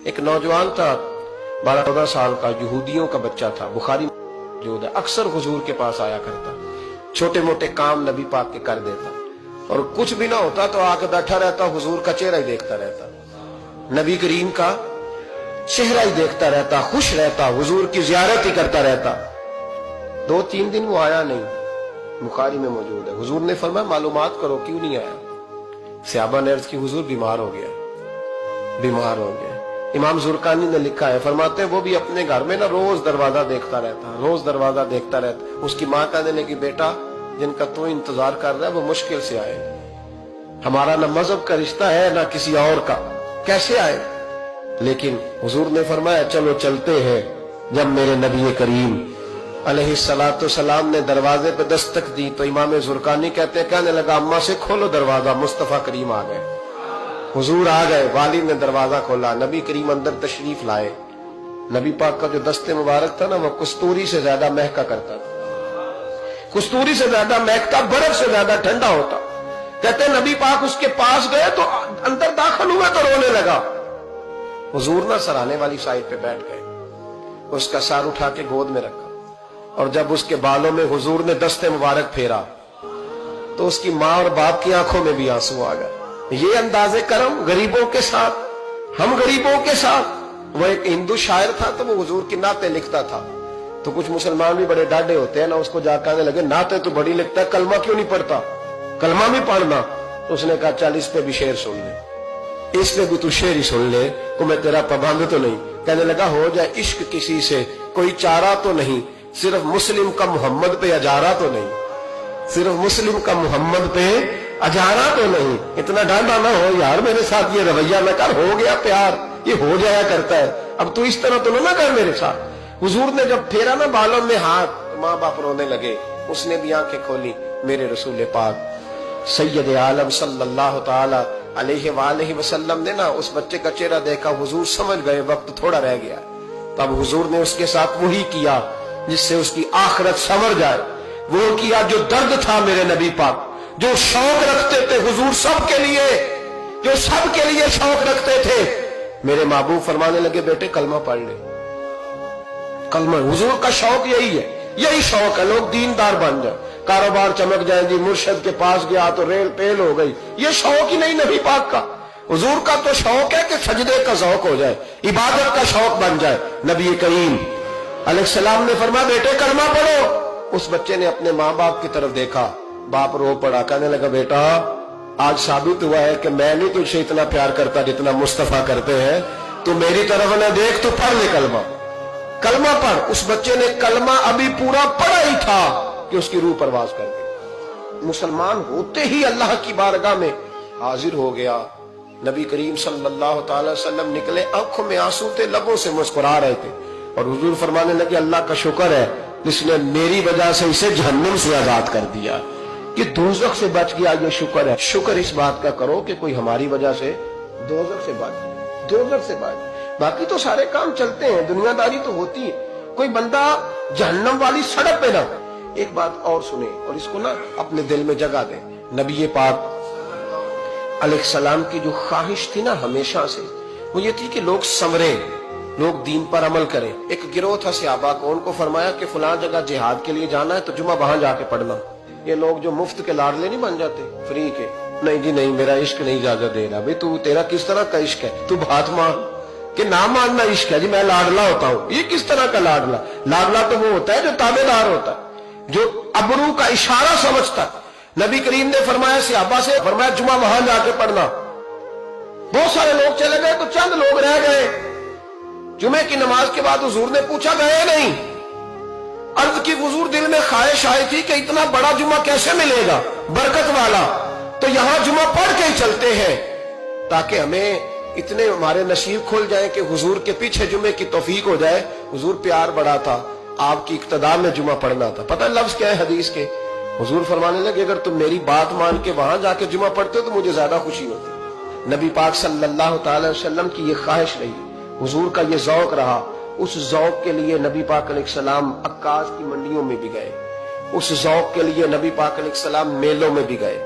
ایک نوجوان تھا 12-14 سال کا، یہودیوں کا بچہ تھا، بخاری موجود ہے، اکثر حضور کے پاس آیا کرتا، چھوٹے موٹے کام نبی پاک کے کر دیتا، اور کچھ بھی نہ ہوتا تو آ کے بیٹھا رہتا، حضور کا چہرہ ہی دیکھتا رہتا، نبی کریم کا چہرہ ہی دیکھتا رہتا، خوش رہتا، حضور کی زیارت ہی کرتا رہتا۔ 2-3 دن وہ آیا نہیں، بخاری میں موجود ہے۔ حضور نے فرمایا معلومات کرو کیوں نہیں آیا؟ صحابہ نے عرض کی حضور بیمار ہو گیا، بیمار ہو گیا۔ امام زرقانی نے لکھا ہے، فرماتے ہیں وہ بھی اپنے گھر میں نا روز دروازہ دیکھتا رہتا، روز دروازہ دیکھتا رہتا۔ اس کی ماں کہنے لگی بیٹا جن کا تو انتظار کر رہا ہے وہ مشکل سے آئے، ہمارا نہ مذہب کا رشتہ ہے نہ کسی اور کا، کیسے آئے؟ لیکن حضور نے فرمایا چلو چلتے ہیں۔ جب میرے نبی کریم علیہ السلام نے دروازے پہ دستک دی تو امام زرقانی کہتے ہیں کہنے لگا اماں سے کھولو دروازہ، مصطفیٰ کریم آ گئے، حضور آ گئے۔ والد نے دروازہ کھولا، نبی کریم اندر تشریف لائے۔ نبی پاک کا جو دست مبارک تھا نا وہ کستوری سے زیادہ مہکا کرتا تھا، کستوری سے زیادہ مہکتا، برف سے زیادہ ٹھنڈا ہوتا۔ کہتے ہیں نبی پاک اس کے پاس گئے تو اندر داخل ہوئے تو رونے لگا۔ حضور نہ سرانے والی سائڈ پہ بیٹھ گئے، اس کا سر اٹھا کے گود میں رکھا، اور جب اس کے بالوں میں حضور نے دست مبارک پھیرا تو اس کی ماں اور باپ کی آنکھوں میں بھی آنسو آ گئے۔ یہ انداز کرم غریبوں کے ساتھ، ہم غریبوں کے ساتھ۔ وہ ایک ہندو شاعر تھا تو وہ حضور کی نعتیں لکھتا تھا، تو کچھ مسلمان بھی بڑے ڈاڈے ہوتے ہیں نا، اس کو جا کہنے لگے نعتیں تو بڑی لکھتا ہے، کلمہ کیوں نہیں پڑھتا، کلمہ بھی پڑھنا۔ تو اس نے کہا چل اس پہ بھی شعر سن لے، اس پہ بھی تو شعر ہی سن لے، کو میں تیرا پابند تو نہیں۔ کہنے لگا ہو جائے عشق کسی سے کوئی چارہ تو نہیں، صرف مسلم کا محمد پہ اجارہ تو نہیں، صرف مسلم کا محمد پہ اجارہ تو نہیں۔ اتنا ڈانڈا نہ ہو یار، میرے ساتھ یہ رویہ نہ کر، ہو گیا پیار، یہ ہو جایا کرتا ہے، اب تو اس طرح تو نہ کر میرے ساتھ۔ حضور نے جب پھیرا نا بالوں میں ہاتھ، ماں باپ رونے لگے، اس نے بھی آنکھیں کھولی۔ میرے رسول پاک سید عالم صلی اللہ تعالی علیہ وآلہ وسلم نے نا اس بچے کا چہرہ دیکھا، حضور سمجھ گئے وقت تھوڑا رہ گیا۔ تب حضور نے اس کے ساتھ وہی کیا جس سے اس کی آخرت سنور جائے، وہ کیا جو درد تھا میرے نبی پاک، جو شوق رکھتے تھے حضور سب کے لیے، جو سب کے لیے شوق رکھتے تھے۔ میرے محبوب فرمانے لگے بیٹے کلمہ پڑھ لے، کلمہ۔ حضور کا شوق یہی ہے، یہی شوق ہے لوگ دیندار بن جائیں، کاروبار چمک جائیں جی، مرشد کے پاس گیا تو ریل پیل ہو گئی، یہ شوق ہی نہیں نبی پاک کا۔ حضور کا تو شوق ہے کہ سجدے کا ذوق ہو جائے، عبادت کا شوق بن جائے۔ نبی کریم علیہ السلام نے فرمایا بیٹے کلمہ پڑھو۔ اس بچے نے اپنے ماں باپ کی طرف دیکھا، باپ رو پڑا، کہنے لگا بیٹا آج ثابت ہوا ہے کہ میں نہیں تجھ سے اتنا پیار کرتا جتنا مصطفیٰ کرتے ہیں، تو میری طرف نہ دیکھ، تو پڑھ لے کلمہ، کلمہ پڑھ۔ اس بچے نے کلمہ ابھی پورا پڑھا ہی تھا کہ اس کی روح پرواز کر گئی، مسلمان ہوتے ہی اللہ کی بارگاہ میں حاضر ہو گیا۔ نبی کریم صلی اللہ تعالی وسلم نکلے، آنکھوں میں آنسو تھے، لبوں سے مسکرا رہے تھے، اور حضور فرمانے لگے اللہ کا شکر ہے جس نے میری وجہ سے اسے جہنم سے آزاد کر دیا، کہ دوزخ سے بچ گیا، یہ شکر ہے۔ شکر اس بات کا کرو کہ کوئی ہماری وجہ سے دوزخ سے بچ گیا، دوزخ سے بچ۔ باقی تو سارے کام چلتے ہیں، دنیا داری تو ہوتی ہے، کوئی بندہ جہنم والی سڑک پہ نہ۔ ایک بات اور سنیں اور اس کو نا اپنے دل میں جگہ دیں، نبی پاک علیہ السلام کی جو خواہش تھی نا ہمیشہ سے، وہ یہ تھی کہ لوگ سنوریں، لوگ دین پر عمل کریں۔ ایک گروہ تھا صحابہ کو، ان کو فرمایا کہ فلاں جگہ جہاد کے لیے جانا ہے تو جمعہ وہاں جا کے پڑھنا۔ یہ لوگ جو مفت کے لاڈلے نہیں بن جاتے، فری کے، نہیں جی نہیں میرا عشق نہیں اجازت دے رہا۔ بھئی تو تیرا کس طرح کا عشق ہے، تو بات مان کہ نہ ماننا عشق ہے، جی میں لاڈلا ہوتا ہوں، یہ کس طرح کا لاڈلا؟ لاڈلا تو وہ ہوتا ہے جو تابع دار ہوتا ہے، جو ابرو کا اشارہ سمجھتا ہے۔ نبی کریم نے فرمایا صحابہ سے، فرمایا جمعہ وہاں جا کے پڑھنا۔ بہت سارے لوگ چلے گئے تو چند لوگ رہ گئے۔ جمعے کی نماز کے بعد حضور نے پوچھا گئے نہیں؟ عرض کی حضور دل میں خواہش آئی تھی کہ اتنا بڑا جمعہ کیسے ملے گا برکت والا، تو یہاں جمعہ پڑھ کے ہی چلتے ہیں تاکہ ہمیں اتنے ہمارے نصیب کھل جائیں کہ حضور کے پیچھے جمعے کی توفیق ہو جائے۔ حضور پیار بڑا تھا، آپ کی اقتداء میں جمعہ پڑھنا تھا۔ پتہ لفظ کیا ہے حدیث کے؟ حضور فرمانے لگے اگر تم میری بات مان کے وہاں جا کے جمعہ پڑھتے ہو تو مجھے زیادہ خوشی ہوتی۔ نبی پاک صلی اللہ تعالی وسلم کی یہ خواہش رہی، حضور کا یہ ذوق رہا۔ اس ذوق کے لیے نبی پاک علیہ السلام عکاظ کی منڈیوں میں بھی گئے، اس ذوق کے لیے نبی پاک علیہ السلام میلوں میں بھی گئے۔